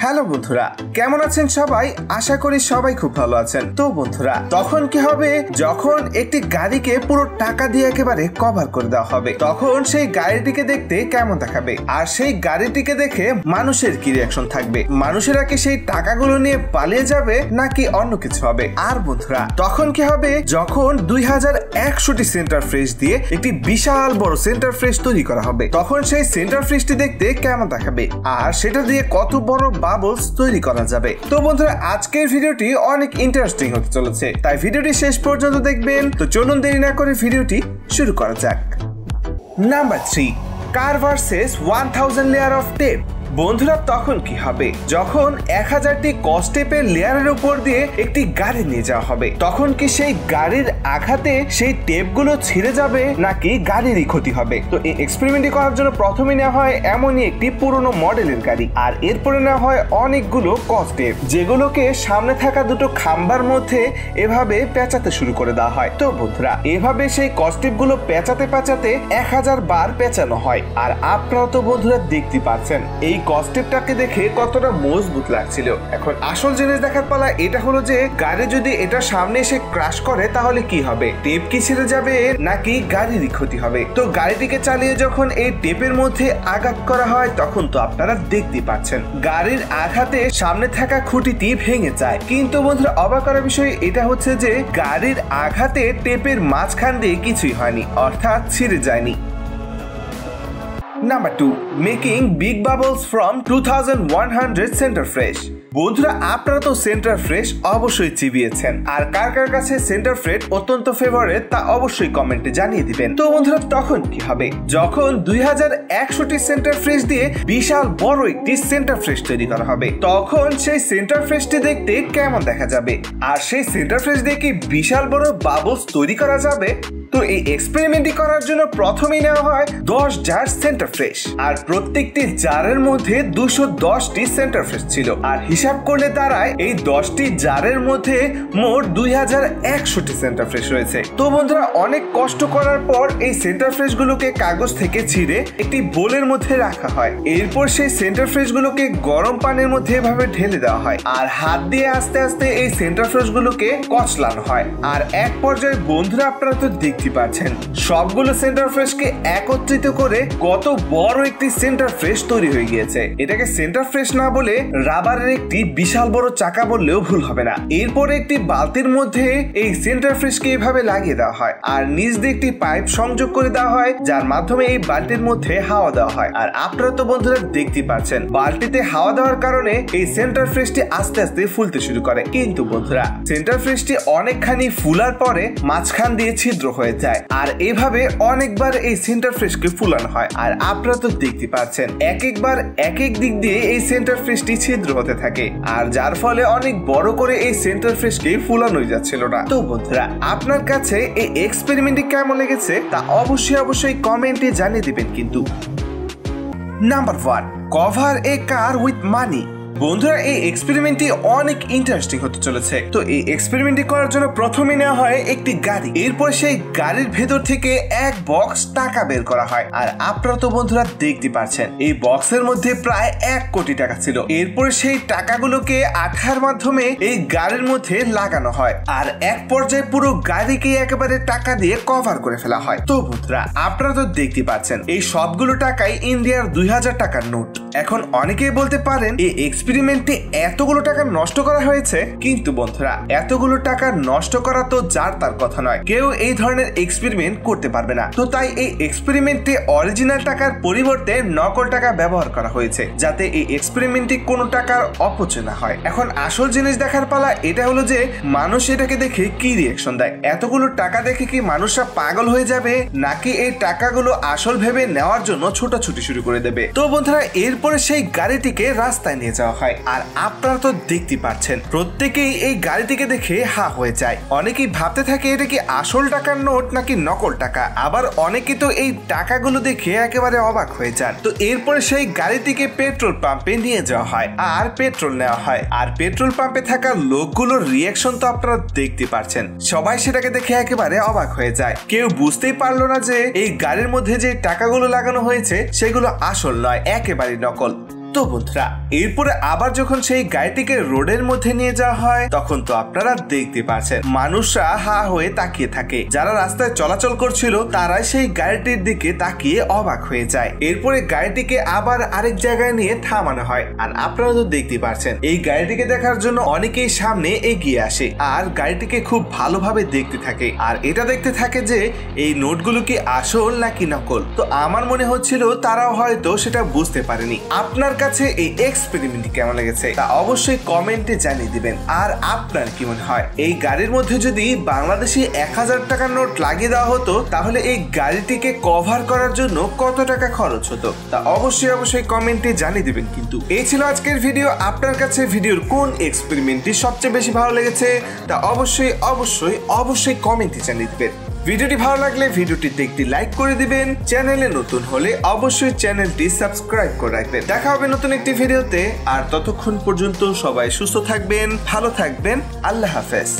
Hello বন্ধুরা, কেমন আছেন সবাই? আশা করি সবাই খুব ভালো আছেন। তো বন্ধুরা, তখন কি হবে যখন একটি গাড়িকে পুরো টাকা দিয়ে একেবারে কভার করে দেওয়া হবে, তখন সেই গাড়িটিকে দেখতে কেমন দেখাবে, আর সেই গাড়িটিকে দেখে মানুষের কি রিঅ্যাকশন থাকবে? মানুষেরা কি সেই টাকাগুলো নিয়ে পালিয়ে যাবে নাকি অন্য কিছু হবে? আর বন্ধুরা, তখন কি হবে যখন 2100টি সেন্টার ফ্রেশ দিয়ে একটি বিশাল বড় সেন্টার ফ্রেশ তৈরি করা হবে, তখন সেই সেন্টার ফ্রেশটি দেখতে কেমন দেখাবে, আর সেটা দিয়ে কত বড় বাবলস তৈরি করা যাবে। তো বন্ধুরা, আজকের ভিডিওটি অনেক ইন্টারেস্টিং হতে চলেছে, তাই ভিডিওটি শেষ পর্যন্ত দেখবেন। তো চলুন দেরি না করে ভিডিওটি শুরু করা যাক। Number 3, car versus 1000 layer of tape. বন্ধুরা, তখন কি হবে যখন 1000টি কস্টেপের লেয়ারের উপর দিয়ে একটি গাড়ি নিয়ে যাওয়া হবে, তখন কি সেই গাড়ির আঘাতে সেই টেপগুলো ছিঁড়ে যাবে নাকি গাড়িরই ক্ষতি হবে? তো এই এক্সপেরিমেন্টটি করার জন্য প্রথমে নেওয়া হয় এমনই একটি পুরনো মডেলের গাড়ি, আর এরপরে নেওয়া হয় অনেকগুলো কস্টেপ, যেগুলোকে সামনে থাকা দুটো খাম্বার মধ্যে এভাবে পেঁচাতে শুরু করে দেওয়া হয়। তো বন্ধুরা, এভাবে সেই কস্টেপ গুলো পেঁচাতে পেঁচাতে 1000 বার পেঁচানো হয়। আর আপনারা তো বন্ধুরা দেখতে পাচ্ছেন এই কস্টেপটাকে দেখে কতটা মজবুত লাগছিল। এখন আসল জিনিস দেখার পালা এটা হলো যে গাড়ি যদি এটা সামনে এসে ক্র্যাশ করে তাহলে কি হবে? টেপ কি ছিঁড়ে যাবে নাকি গাড়িরই ক্ষতি হবে? তো গাড়িটিকে চালিয়ে যখন এই টেপের মধ্যে আঘাত করা হয়, তখন তো আপনারা দেখতে পাচ্ছেন গাড়ির আঘাতে সামনে থাকা খুঁটিটি ভেঙে যায়। কিন্তু বন্ধুরা, অবাক করার বিষয় এটা হচ্ছে যে গাড়ির আঘাতে টেপের মাঝখান দিয়ে কিছুই হয়নি, অর্থাৎ ছিঁড়ে যায়নি। Number 2, making big bubbles from 2100 centre fresh. বন্ধুরা, আপনারা তো সেন্টার ফ্রেশ অবশ্যই চিবিয়েছেন, আর কার কার কাছে সেন্টার ফ্রেশ অত্যন্ত ফেভারিট তা অবশ্যই কমেন্টে জানিয়ে দিবেন। তো বন্ধুরা, তখন কি হবে যখন 2100টি সেন্টার ফ্রেশ দিয়ে বিশাল বড় একটি সেন্টার ফ্রেশ তৈরি করা হবে, তখন সেই সেন্টার ফ্রেশটি দেখতে কেমন দেখা যাবে? আর সেই সেন্টার ফ্রেশ দিয়ে কি বিশাল বড় বাবলস তৈরি করা যাবে? তো এই এক্সপেরিমেন্টটি করার জন্য প্রথমেই নেওয়া হয় 10 জার সেন্টার ফ্রেশ, আর প্রত্যেকটি জারের মধ্যে 210টি সেন্টার ফ্রেশ ছিল। আর হিসাব করলে দাঁড়ায় এই 10টি জারের মধ্যে মোট 2100টি সেন্টার ফ্রেশ রয়েছে। তো বন্ধুরা, অনেক কষ্ট করার পর এই সেন্টার ফ্রেশ গুলোকে কাগজ থেকে ছিঁড়ে একটি বোলের মধ্যে রাখা হয়। এরপর সেই সেন্টার ফ্রেশ গুলোকে গরম পানির মধ্যে এভাবে ঢেলে দেওয়া হয়, আর হাত দিয়ে আস্তে আস্তে এই সেন্টার ফ্রেশ গুলোকে কচলানো হয়। আর এক পর্যায়ে বন্ধুরা, আপনারা তো দেখতে পাচ্ছেন সবগুলো সেন্টার ফ্রেশকে একত্রিত করে কত বড় একটি সেন্টার ফ্রেশ তৈরি হয়ে গিয়েছে। এটাকে সেন্টার ফ্রেশ না বলে রাবারের একটি বিশাল বড় চাকা বললেও ভুল হবে না। এরপরে একটি বালতির মধ্যে এই সেন্টার ফ্রেশকে এভাবে লাগিয়ে দেওয়া হয়, আর নিচ দিয়ে একটি পাইপ সংযোগ করে দেওয়া হয়, যার মাধ্যমে এই বালতির মধ্যে হাওয়া দেওয়া হয়। আর আপনারা তো বন্ধুরা দেখতে পাচ্ছেন বালতিতে হাওয়া দেওয়ার কারণে এই সেন্টার ফ্রেশটি আস্তে আস্তে ফুলতে শুরু করে। কিন্তু বন্ধুরা, সেন্টার ফ্রেশটি অনেকখানি ফুলার পরে মাঝখান দিয়ে ছিদ্র হয়ে যায়, আর এভাবে অনেকবার এই সেন্টার ফ্রেশকে ফুলানো হয়। আর আপনারা তো দেখতে পাচ্ছেন এক একবার এক এক দিক দিয়ে এই সেন্টার ফ্রেশটি ছিদ্র হতে থাকে, আর যার ফলে অনেক বড় করে এই সেন্টার ফ্রেশকে ফুলানোই যাচ্ছিল না। তো বন্ধুরা, আপনার কাছে এই এক্সপেরিমেন্টটি কেমন লেগেছে তা অবশ্যই কমেন্টে জানিয়ে দিবেন। কিন্তু number 1, cover A car with মানি। বন্ধুরা, এই এক্সপেরিমেন্টটি অনেক ইন্টারেস্টিং হতে চলেছে। তো এই এক্সপেরিমেন্টটি করার জন্য প্রথমে নেওয়া হয় একটি গাড়ি, এরপর সেই গাড়ির ভেতর থেকে এক বক্স টাকা বের করা হয়। আর আপনারা তো বন্ধুরা দেখতে পাচ্ছেন এই বক্সের মধ্যে প্রায় 1 কোটি টাকা ছিল। এরপর সেই টাকাগুলোকে আঠার মাধ্যমে এই গাড়ির মধ্যে লাগানো হয়, আর এক পর্যায়ে পুরো গাড়িকে একেবারে টাকা দিয়ে কভার করে ফেলা হয়। তো বন্ধুরা, আপনারা তো দেখতে পাচ্ছেন এই সবগুলো টাকাই ইন্ডিয়ার 2000 টাকার নোট। এখন অনেকেই বলতে পারেন এই এক্সপেরিমেন্টে এতগুলো টাকা নষ্ট করা হয়েছে, কিন্তু বন্ধুরা, এতগুলো টাকা নষ্ট করা তো যার তার কথা নয়, কেউ এই ধরনের এক্সপেরিমেন্ট করতে পারবে না। তো তাই এই এক্সপেরিমেন্টে অরিজিনাল টাকার পরিবর্তে নকল টাকা ব্যবহার করা হয়েছে, যাতে এই এক্সপেরিমেন্টে কোনো টাকার অপচয় না হয়। এখন আসল জিনিস দেখার পালা এটা হলো যে মানুষ এটাকে দেখে কি রিঅ্যাকশন দেয়। এতগুলো টাকা দেখে কি মানুষরা পাগল হয়ে যাবে, নাকি এই টাকাগুলো আসল ভেবে নেওয়ার জন্য ছোটাছুটি শুরু করে দেবে? তো বন্ধুরা, এরপরে সেই গাড়িটিকে রাস্তায় নিয়ে যাওয়া হয়, আর আপনারা তো দেখতে পাচ্ছেন প্রত্যেকেই এই গাড়িটিকে দেখে হা হয়ে যায়। অনেকেই ভাবতে থাকে এটা কি আসল টাকার নোট নাকি নকল টাকা, আবার অনেকে তো এই টাকাগুলো দেখে একেবারে অবাক হয়ে যান। তো এরপরে সেই গাড়িটিকে পেট্রোল পাম্পে নিয়ে যাওয়া হয়, আর পেট্রোল নেওয়া হয়। আর পেট্রোল পাম্পে থাকা লোকগুলোর রিঅ্যাকশন তো আপনারা দেখতে পাচ্ছেন, সবাই সেটাকে দেখে একেবারে অবাক হয়ে যায়। কেউ বুঝতেই পারলো না যে এই গাড়ির মধ্যে যে টাকাগুলো লাগানো হয়েছে সেগুলো আসল নয়, একেবারে নকল। তো বন্ধুরা এরপরে আবার যখন সেই গাড়িটিকে রোডের মধ্যে নিয়ে যাওয়া হয় তখন তো আপনারা দেখতে পাচ্ছেন মানুষরা হা হয়ে তাকিয়ে থাকে। যারা রাস্তায় চলাচল করছিল তারাই সেই গাড়িটির দিকে তাকিয়ে অবাক হয়ে যায়। এরপরে গাড়িটিকে আবার আরেক জায়গায় নিয়ে থামানো হয়। আর আপনারা তো দেখতে পাচ্ছেন এই গাড়িটিকে দেখার জন্য অনেকেই সামনে এগিয়ে আসে আর গাড়িটিকে খুব ভালোভাবে দেখতে থাকে। আর এটা দেখতে থাকে যে এই নোটগুলো কি আসল নাকি নকল। তো আমার মনে হচ্ছিল তারাও হয়তো সেটা বুঝতে পারেনি। আপনার কাছে এই এক্সপেরিমেন্টটি কেমন লেগেছে তা অবশ্যই কমেন্টে জানিয়ে দিবেন। আর আপনার কি মনে হয় এই গাড়ির মধ্যে যদি বাংলাদেশি 1000 টাকার নোট লাগিয়ে দেওয়া হতো তাহলে এই গাড়িটিকে কভার করার জন্য কত টাকা খরচ হতো তা অবশ্যই কমেন্টে জানিয়ে দিবেন। কিন্তু এই ছিল আজকের ভিডিও। আপনার কাছে ভিডিওর কোন এক্সপেরিমেন্টটি সবচেয়ে বেশি ভালো লেগেছে তা অবশ্যই কমেন্টে জানিয়ে দিবেন। ভিডিওটি ভালো লাগলে ভিডিওটিতে একটি লাইক করে দিবেন। চ্যানেলে নতুন হলে অবশ্যই চ্যানেলটি সাবস্ক্রাইব করে রাখবেন। দেখা হবে নতুন একটি ভিডিওতে। আর ততক্ষণ পর্যন্ত সবাই সুস্থ থাকবেন, ভালো থাকবেন। আল্লাহ হাফেজ।